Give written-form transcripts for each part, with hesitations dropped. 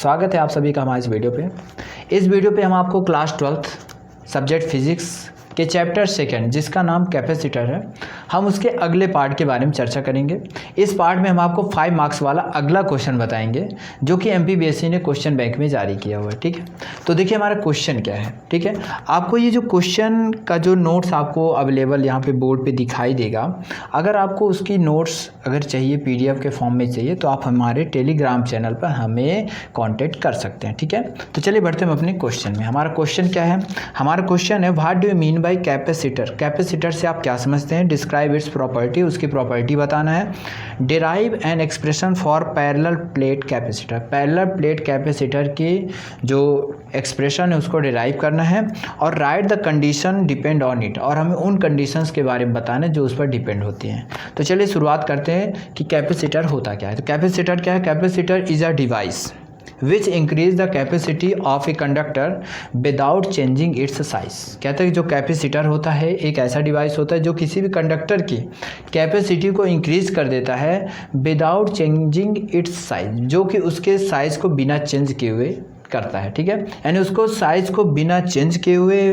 स्वागत है आप सभी का हमारे इस वीडियो पे। इस वीडियो पे हम आपको क्लास 12th सब्जेक्ट फिजिक्स के चैप्टर सेकंड जिसका नाम कैपेसिटर है, हम उसके अगले पार्ट के बारे में चर्चा करेंगे। इस पार्ट में हम आपको 5 मार्क्स वाला अगला क्वेश्चन बताएंगे जो कि एमपीबीएससी ने क्वेश्चन बैंक में जारी किया हुआ है। ठीक है, तो देखिए हमारा क्वेश्चन क्या है। ठीक है, आपको ये जो क्वेश्चन का जो नोट्स आपको अवेलेबल यहाँ पे बोर्ड पे दिखाई देगा, अगर आपको उसकी नोट्स अगर चाहिए पीडीएफ के फॉर्म में चाहिए तो आप हमारे टेलीग्राम चैनल पर हमें कॉन्टेक्ट कर सकते हैं। ठीक है, तो चलिए बढ़ते हैं अपने क्वेश्चन में। हमारा क्वेश्चन क्या है? हमारा क्वेश्चन है what do you mean by capacitor. Capacitor से आप क्या समझते हैं? डिस्क्राइब इट्स प्रॉपर्टी, उसकी प्रॉपर्टी बताना है। Derive an expression for parallel plate capacitor. Parallel plate capacitor की जो एक्सप्रेशन है उसको डिराइव करना है। और right the condition depend on it, और हमें उन कंडीशंस के बारे में बताना है जो उस पर डिपेंड होती हैं। तो चलिए शुरुआत करते हैं कि कैपेसिटर होता क्या है। तो कैपेसिटर क्या है? Capacitor is a device which increase the capacity of a conductor without changing it's size. कहते हैं कि जो कैपेसिटर होता है एक ऐसा डिवाइस होता है जो किसी भी कंडक्टर की कैपेसिटी को इंक्रीज कर देता है विदाउट चेंजिंग इट्स साइज, जो कि उसके साइज को बिना चेंज किए हुए करता है। ठीक है, यानी उसको साइज को बिना चेंज किए हुए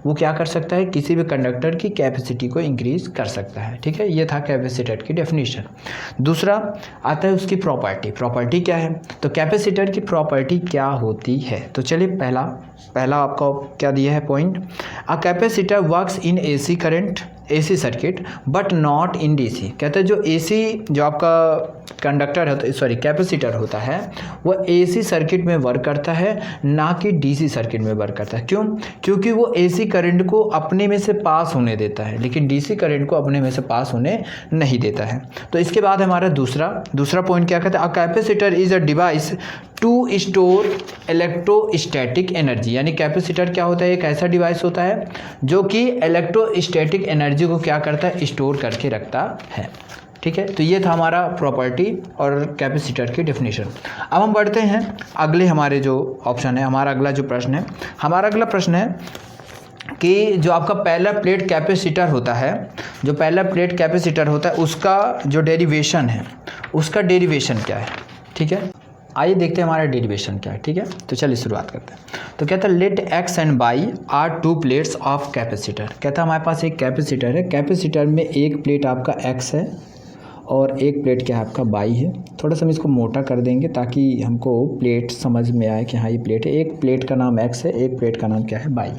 वो क्या कर सकता है? किसी भी कंडक्टर की कैपेसिटी को इंक्रीज कर सकता है। ठीक है, ये था कैपेसिटर की डेफिनेशन। दूसरा आता है उसकी प्रॉपर्टी। प्रॉपर्टी क्या है? तो कैपेसिटर की प्रॉपर्टी क्या होती है? तो चलिए पहला आपको क्या दिया है point. A capacitor works in AC current, AC circuit but not in DC. कहते हैं जो एसी जो आपका कंडक्टर है, सॉरी कैपेसिटर होता है, वो एसी सर्किट में वर्क करता है, ना कि डीसी सर्किट में वर्क करता है। क्यों? क्योंकि वो एसी करंट को अपने में से पास होने देता है, लेकिन डीसी करंट को अपने में से पास होने नहीं देता है। तो इसके बाद हमारा दूसरा पॉइंट क्या कहता है? A capacitor is a device to store electrostatic energy. यानी कैपेसिटर क्या होता है? एक ऐसा डिवाइस होता है जो कि इलेक्ट्रोस्टैटिक एनर्जी को क्या करता है? स्टोर करके रखता है। ठीक है, तो ये था हमारा प्रॉपर्टी और कैपेसिटर की डेफिनेशन। अब हम बढ़ते हैं अगले हमारे जो ऑप्शन है, हमारा अगला जो प्रश्न है, हमारा अगला प्रश्न है कि जो आपका पहला प्लेट कैपेसिटर होता है, जो पहला प्लेट कैपेसिटर होता है उसका जो डेरिवेशन है, उसका डेरिवेशन क्या है? ठीक है, आइए देखते हैं हमारा डेरिवेशन क्या है। ठीक है, तो चलिए शुरुआत करते हैं। तो कहता है let X and Y are two plates of capacitor. कहता है हमारे पास एक कैपेसिटर है, कैपेसिटर में एक प्लेट आपका एक्स है और एक प्लेट क्या है आपका वाई है। थोड़ा सा हम इसको मोटा कर देंगे ताकि हमको प्लेट समझ में आए कि हाँ ये प्लेट है। एक प्लेट का नाम एक्स है, एक प्लेट का नाम क्या है? वाई।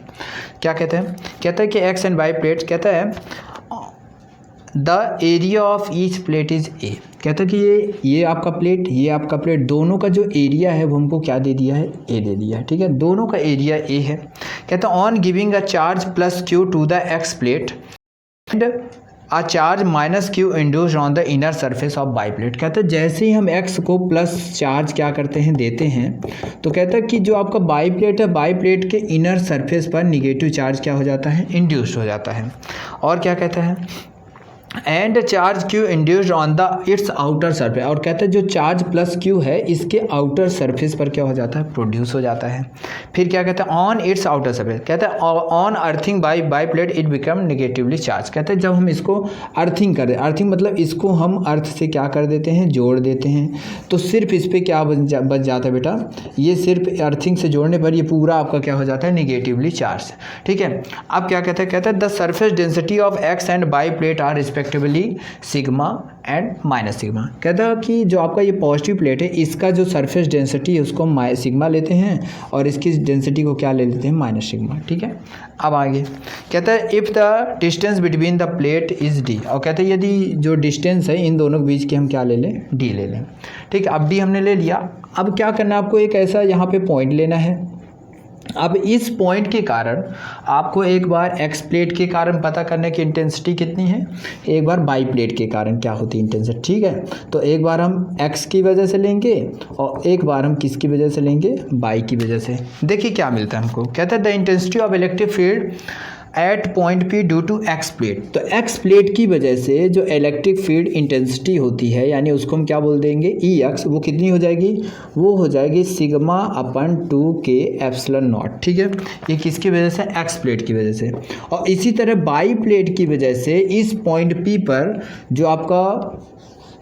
क्या कहते हैं? कहता है कि एक्स एंड वाई प्लेट्स, कहता है the area of each plate is a. कहता है कि ये आपका प्लेट, ये आपका प्लेट, दोनों का जो एरिया है वो हमको क्या दे दिया है? ए दे दिया है। ठीक है, दोनों का एरिया ए है। कहता है on giving a charge plus q to the X plate and a charge minus q induced on the inner surface of Y plate. कहता है जैसे ही हम एक्स को प्लस चार्ज क्या करते हैं? देते हैं, तो कहता है कि जो आपका बाई प्लेट है, बाई प्लेट के इनर सरफेस पर निगेटिव चार्ज क्या हो जाता है? इंड्यूस्ड हो जाता है। और क्या कहता है? And charge Q induced on the it's outer surface. और कहता है जो चार्ज प्लस क्यू है इसके आउटर सरफेस पर क्या हो जाता है? प्रोड्यूस हो जाता है। फिर क्या कहता है? On it's outer surface. कहता है on earthing by plate it become negatively charge. कहते हैं जब हम इसको अर्थिंग कर दें, अर्थिंग मतलब इसको हम अर्थ से क्या कर देते हैं? जोड़ देते हैं, तो सिर्फ इस पर क्या बच जाता है बेटा? ये सिर्फ अर्थिंग से जोड़ने पर ये पूरा आपका क्या हो जाता है? Negatively charge. ठीक है, अब क्या कहता है? कहता है the surface density of X and Y plate are respectively sigma and minus sigma. कहता है कि जो आपका ये पॉजिटिव प्लेट है इसका जो सरफेस डेंसिटी है उसको सिग्मा लेते हैं और इसकी डेंसिटी को क्या ले लेते हैं? Minus sigma. ठीक है, अब आगे कहता है if the distance between the plate is D. और कहते हैं यदि जो डिस्टेंस है इन दोनों के बीच की हम क्या ले लें? डी ले लें। ठीक है, अब डी हमने ले लिया। अब क्या करना है आपको? एक ऐसा यहाँ पे पॉइंट लेना है। अब इस पॉइंट के कारण आपको एक बार एक्स प्लेट के कारण पता करने की इंटेंसिटी कितनी है, एक बार बाई प्लेट के कारण क्या होती है इंटेंसिटी। ठीक है, तो एक बार हम एक्स की वजह से लेंगे और एक बार हम किसकी वजह से लेंगे? बाई की वजह से। देखिए क्या मिलता है हमको। कहता है the intensity of electric field at point P due to X plate. तो एक्स प्लेट की वजह से जो इलेक्ट्रिक फील्ड इंटेंसिटी होती है, यानी उसको हम क्या बोल देंगे? ई एक्स। वो कितनी हो जाएगी? वो हो जाएगी sigma upon 2k epsilon not. ठीक है, ये किसकी वजह से? एक्स प्लेट की वजह से। और इसी तरह बाई प्लेट की वजह से इस पॉइंट पी पर जो आपका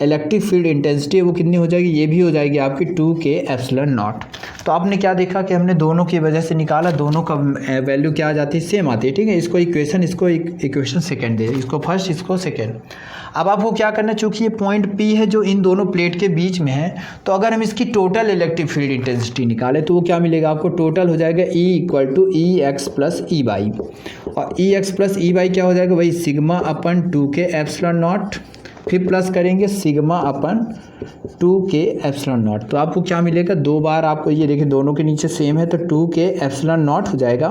इलेक्ट्रिक फील्ड इंटेंसिटी है वो कितनी हो जाएगी? ये भी हो जाएगी आपकी 2k एप्सिलॉन नॉट। तो आपने क्या देखा कि हमने दोनों की वजह से निकाला, दोनों का वैल्यू क्या आ जाती है, सेम आती है, ठीक है। इसको इक्वेशन सेकेंड दे, इसको फर्स्ट, इसको सेकेंड। अब आपको क्या करना है, चूंकि ये पॉइंट P है जो इन दोनों प्लेट के बीच में है, तो अगर हम इसकी टोटल इलेक्ट्रिक फील्ड इंटेंसिटी निकालें तो वो क्या मिलेगा आपको, टोटल हो जाएगा E = EX + EY, और EX + EY क्या हो जाएगा, वही sigma upon 2K epsilon not, फिर प्लस करेंगे sigma upon 2K epsilon not. तो आपको क्या मिलेगा, दो बार आपको ये देखिए दोनों के नीचे सेम है, तो 2K एप्सिलॉन नॉट हो जाएगा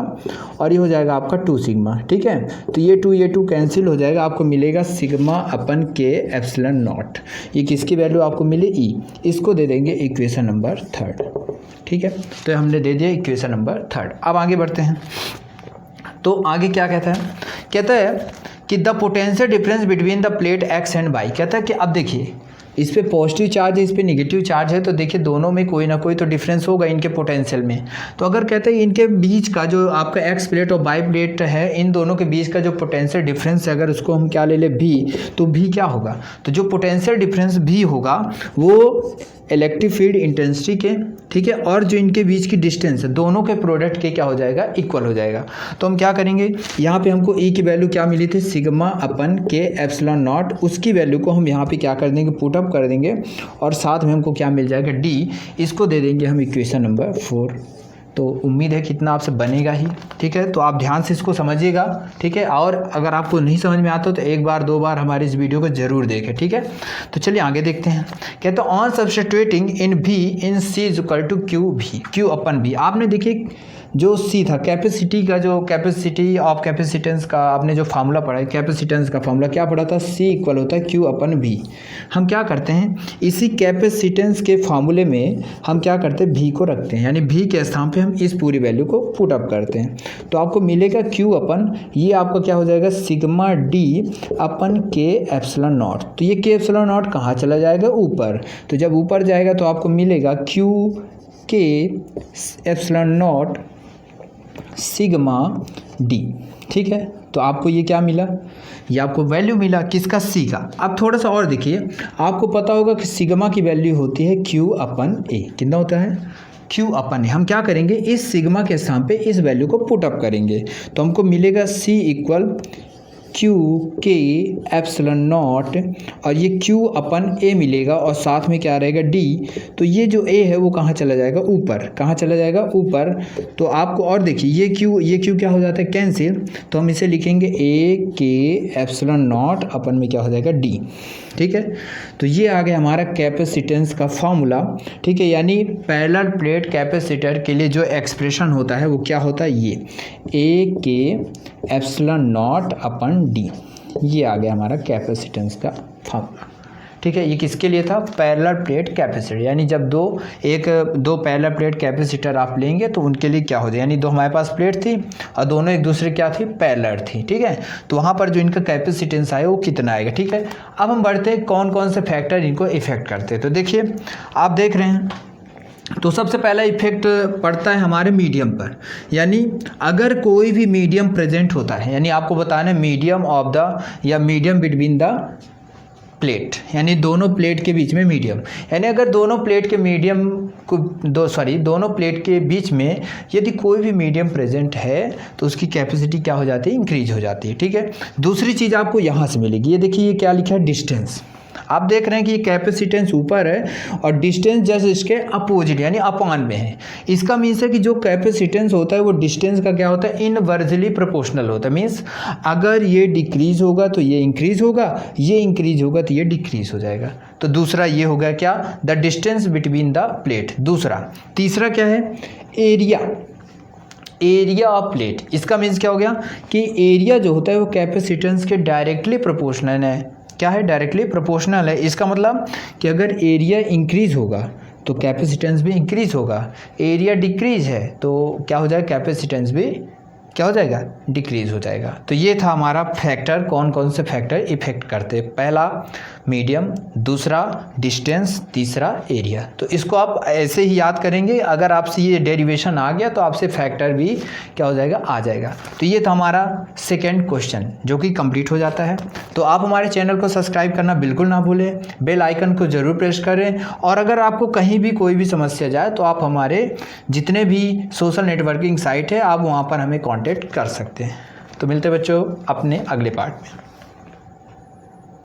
और ये हो जाएगा आपका 2 सिग्मा, ठीक है। तो ये 2 कैंसिल हो जाएगा, आपको मिलेगा sigma upon K epsilon not. ये किसकी वैल्यू आपको मिले, E। इसको दे देंगे इक्वेशन नंबर 3, ठीक है। तो हमने दे दिया इक्वेशन नंबर 3। अब आगे बढ़ते हैं। तो आगे क्या कहता है कि the potential difference between the plate X and Y। कहता है कि अब देखिए इस पे पॉजिटिव चार्ज है, इस पे नेगेटिव चार्ज है, तो देखिए दोनों में कोई ना कोई तो डिफरेंस होगा इनके पोटेंशियल में। तो अगर कहते हैं इनके बीच का जो आपका X प्लेट और Y प्लेट है, इन दोनों के बीच का जो पोटेंशियल डिफरेंस है, अगर उसको हम क्या ले ले V, तो V क्या होगा, तो जो पोटेंशियल डिफरेंस V होगा वो इलेक्ट्रिक फील्ड इंटेंसिटी के, ठीक है, और जो इनके बीच की डिस्टेंस है दोनों के प्रोडक्ट के क्या हो जाएगा, इक्वल हो जाएगा। तो हम क्या करेंगे, यहाँ पे हमको E की वैल्यू क्या मिली थी, sigma upon K epsilon not, उसकी वैल्यू को हम यहाँ पे क्या कर देंगे, पुट अप कर देंगे, और साथ में हमको क्या मिल जाएगा, D। इसको दे देंगे हम इक्वेशन नंबर 4। तो उम्मीद है कितना आपसे बनेगा ही, ठीक है। तो आप ध्यान से इसको समझिएगा, ठीक है। और अगर आपको नहीं समझ में आता तो एक बार दो बार हमारी इस वीडियो को जरूर देखें, ठीक है। तो चलिए आगे देखते हैं। कहते हैं on substituting in V in C = Q upon V। आपने देखिए जो C था, कैपेसिटी का जो कैपेसिटी ऑफ कैपेसिटेंस का आपने जो फार्मूला पढ़ा है, कैपेसिटेंस का फार्मूला क्या पढ़ा था, C इक्वल होता है Q अपन V। हम क्या करते हैं, इसी कैपेसिटेंस के फार्मूले में हम क्या करते हैं, V को रखते हैं, यानी V के स्थान पे हम इस पूरी वैल्यू को पुट अप करते हैं। तो आपको मिलेगा Q अपन, ये आपका क्या हो जाएगा, sigma D upon K epsilon not. तो ये K एप्सिलॉन नॉट कहाँ चला जाएगा, ऊपर। तो जब ऊपर जाएगा तो आपको मिलेगा Q K epsilon not sigma D, ठीक है। तो आपको ये क्या मिला, ये आपको वैल्यू मिला किसका, C का। अब थोड़ा सा और देखिए, आपको पता होगा कि सिग्मा की वैल्यू होती है Q अपन A। कितना होता है, Q अपन A। हम क्या करेंगे, इस सिग्मा के स्थान पे इस वैल्यू को पुट अप करेंगे, तो हमको मिलेगा C = Q K epsilon not, और ये Q अपन A मिलेगा, और साथ में क्या रहेगा, D। तो ये जो A है वो कहाँ चला जाएगा, ऊपर। कहाँ चला जाएगा, ऊपर। तो आपको और देखिए ये Q क्या हो जाता है, कैंसिल। तो हम इसे लिखेंगे A K एप्सिलॉन नॉट अपन में क्या हो जाएगा, D, ठीक है। तो ये आ गया हमारा कैपेसिटेंस का फॉर्मूला, ठीक है। यानी पैरेलल प्लेट कैपेसिटर के लिए जो एक्सप्रेशन होता है वो क्या होता है, ये A K epsilon not upon D। ये आ गया हमारा कैपेसिटेंस का फॉर्मूला, ठीक है। ये किसके लिए था, पैरेलल प्लेट कैपेसिटर। यानी जब दो पैरेलल प्लेट कैपेसिटर आप लेंगे तो उनके लिए क्या हो जाए, यानी दो हमारे पास प्लेट थी और दोनों एक दूसरे क्या थी, पैरेलल थी, ठीक है। तो वहाँ पर जो इनका कैपेसिटेंस आए वो कितना आएगा, ठीक है। अब हम बढ़ते हैं कौन कौन से फैक्टर इनको इफेक्ट करते हैं। तो देखिए आप देख रहे हैं, तो सबसे पहला इफेक्ट पड़ता है हमारे मीडियम पर। यानी अगर कोई भी मीडियम प्रेजेंट होता है, यानी आपको बताना है मीडियम ऑफ द या मीडियम बिटवीन द प्लेट, यानी दोनों प्लेट के बीच में मीडियम, यानी अगर दोनों प्लेट के बीच में यदि कोई भी मीडियम प्रेजेंट है तो उसकी कैपेसिटी क्या हो जाती है, इंक्रीज हो जाती है, ठीक है। दूसरी चीज़ आपको यहाँ से मिलेगी, ये देखिए ये क्या लिखा है, डिस्टेंस। आप देख रहे हैं कि ये कैपेसिटेंस ऊपर है और डिस्टेंस जस्ट इसके अपोजिट यानी अपान में है। इसका मीन्स है कि जो कैपेसिटेंस होता है वो डिस्टेंस का क्या होता है, इनवर्सली प्रोपोर्शनल होता है। मीन्स अगर ये डिक्रीज होगा तो ये इंक्रीज होगा, ये इंक्रीज होगा तो ये डिक्रीज हो जाएगा। तो दूसरा ये हो गया क्या, the distance between the plate. तीसरा क्या है, एरिया ऑफ प्लेट। इसका मीन्स क्या हो गया कि एरिया जो होता है वो कैपेसिटेंस के डायरेक्टली प्रोपोर्शनल है। क्या है, डायरेक्टली प्रोपोर्शनल है। इसका मतलब कि अगर एरिया इंक्रीज होगा तो कैपेसिटेंस भी इंक्रीज होगा, एरिया डिक्रीज है तो क्या हो जाएगा, कैपेसिटेंस भी क्या हो जाएगा, डिक्रीज हो जाएगा। तो ये था हमारा फैक्टर, कौन कौन से फैक्टर इफेक्ट करते हैं। पहला मीडियम, दूसरा डिस्टेंस, तीसरा एरिया। तो इसको आप ऐसे ही याद करेंगे। अगर आपसे ये डेरिवेशन आ गया तो आपसे फैक्टर भी क्या हो जाएगा, आ जाएगा। तो ये था हमारा सेकंड क्वेश्चन जो कि कंप्लीट हो जाता है। तो आप हमारे चैनल को सब्सक्राइब करना बिल्कुल ना भूलें, बेल आइकन को ज़रूर प्रेस करें, और अगर आपको कहीं भी कोई भी समस्या जाए तो आप हमारे जितने भी सोशल नेटवर्किंग साइट है आप वहाँ पर हमें कांटेक्ट कर सकते हैं। तो मिलते हैं बच्चों अपने अगले पार्ट में।